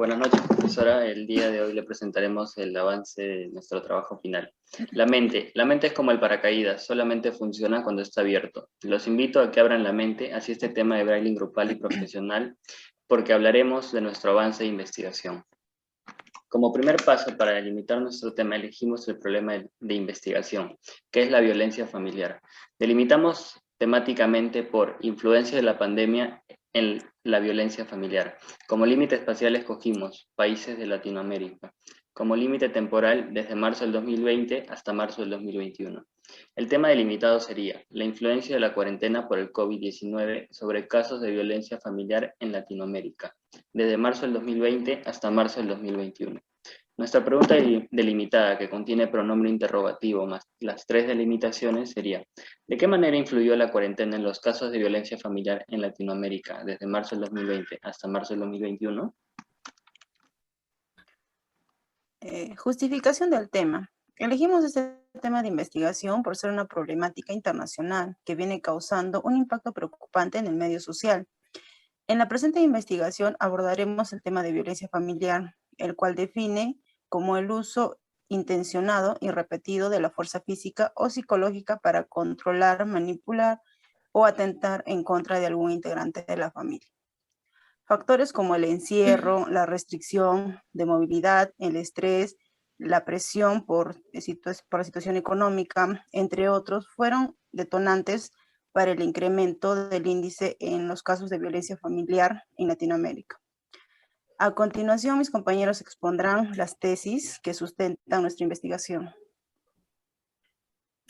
Buenas noches, profesora. El día de hoy le presentaremos el avance de nuestro trabajo final. La mente es como el paracaídas, solamente funciona cuando está abierto. Los invito a que abran la mente hacia este tema de Braille grupal y profesional, porque hablaremos de nuestro avance de investigación. Como primer paso para delimitar nuestro tema, elegimos el problema de investigación, que es la violencia familiar. Delimitamos temáticamente por influencia de la pandemia en la violencia familiar. Como límite espacial escogimos países de Latinoamérica. Como límite temporal, desde marzo del 2020 hasta marzo del 2021. El tema delimitado sería la influencia de la cuarentena por el COVID-19 sobre casos de violencia familiar en Latinoamérica, desde marzo del 2020 hasta marzo del 2021. Nuestra pregunta delimitada, que contiene pronombre interrogativo más las 3 delimitaciones, sería: ¿de qué manera influyó la cuarentena en los casos de violencia familiar en Latinoamérica desde marzo del 2020 hasta marzo del 2021? Justificación del tema. Elegimos este tema de investigación por ser una problemática internacional que viene causando un impacto preocupante en el medio social. En la presente investigación abordaremos el tema de violencia familiar, el cual define como el uso intencionado y repetido de la fuerza física o psicológica para controlar, manipular o atentar en contra de algún integrante de la familia. Factores como el encierro, la restricción de movilidad, el estrés, la presión por la situación económica, entre otros, fueron detonantes para el incremento del índice en los casos de violencia familiar en Latinoamérica. A continuación, mis compañeros expondrán las tesis que sustentan nuestra investigación.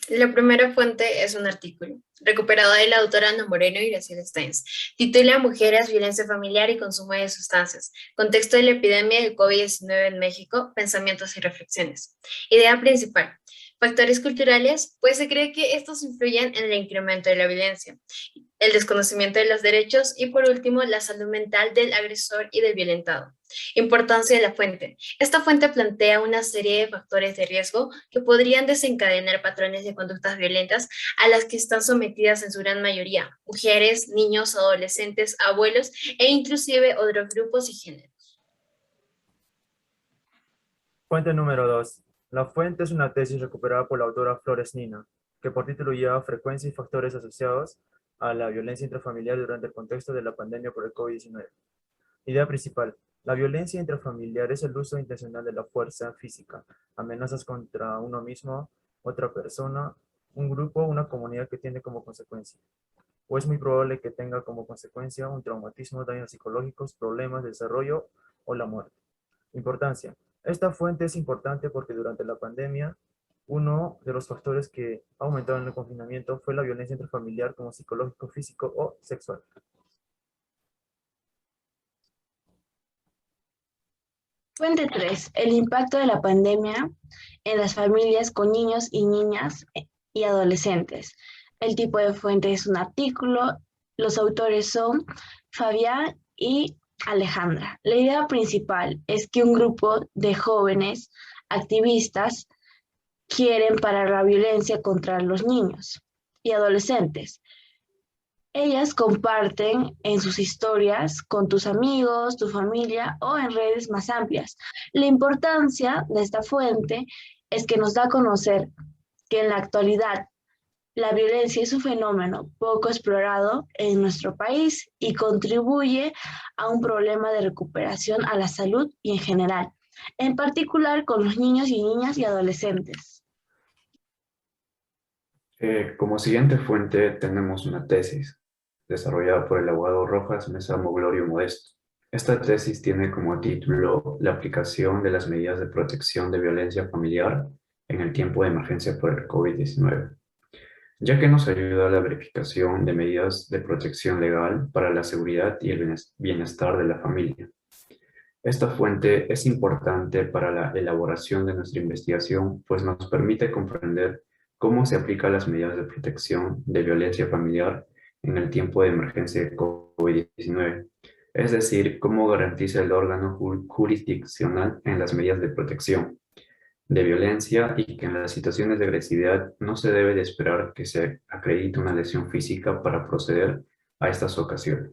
La primera fuente es un artículo, recuperado de la autora Ana Moreno y Graciela Steins. Titula Mujeres, violencia familiar y consumo de sustancias. Contexto de la epidemia del COVID-19 en México, pensamientos y reflexiones. Idea principal. Factores culturales, pues se cree que estos influyen en el incremento de la violencia, el desconocimiento de los derechos y por último la salud mental del agresor y del violentado. Importancia de la fuente. Esta fuente plantea una serie de factores de riesgo que podrían desencadenar patrones de conductas violentas a las que están sometidas en su gran mayoría mujeres, niños, adolescentes, abuelos e inclusive otros grupos y géneros. Fuente número 2. La fuente es una tesis recuperada por la autora Flores Nina, que por título lleva Frecuencia y factores asociados a la violencia intrafamiliar durante el contexto de la pandemia por el COVID-19. Idea principal. La violencia intrafamiliar es el uso intencional de la fuerza física, amenazas contra uno mismo, otra persona, un grupo o una comunidad que tiene como consecuencia. O es muy probable que tenga como consecuencia un traumatismo, daños psicológicos, problemas de desarrollo o la muerte. Importancia. Esta fuente es importante porque durante la pandemia, uno de los factores que aumentaron en el confinamiento fue la violencia intrafamiliar como psicológico, físico o sexual. Fuente 3. El impacto de la pandemia en las familias con niños y niñas y adolescentes. El tipo de fuente es un artículo. Los autores son Fabián y Alejandra. La idea principal es que un grupo de jóvenes activistas quieren parar la violencia contra los niños y adolescentes. Ellas comparten en sus historias con tus amigos, tu familia o en redes más amplias. La importancia de esta fuente es que nos da a conocer que en la actualidad la violencia es un fenómeno poco explorado en nuestro país y contribuye a un problema de recuperación a la salud y en general, en particular con los niños y niñas y adolescentes. Como siguiente fuente tenemos una tesis desarrollada por el abogado Rojas Mesa Moglorio Modesto. Esta tesis tiene como título La aplicación de las medidas de protección de violencia familiar en el tiempo de emergencia por el COVID-19, ya que nos ayuda a la verificación de medidas de protección legal para la seguridad y el bienestar de la familia. Esta fuente es importante para la elaboración de nuestra investigación, pues nos permite comprender cómo se aplican las medidas de protección de violencia familiar en el tiempo de emergencia de COVID-19, es decir, cómo garantiza el órgano jurisdiccional en las medidas de protección de violencia y que en las situaciones de agresividad no se debe de esperar que se acredite una lesión física para proceder a estas ocasiones.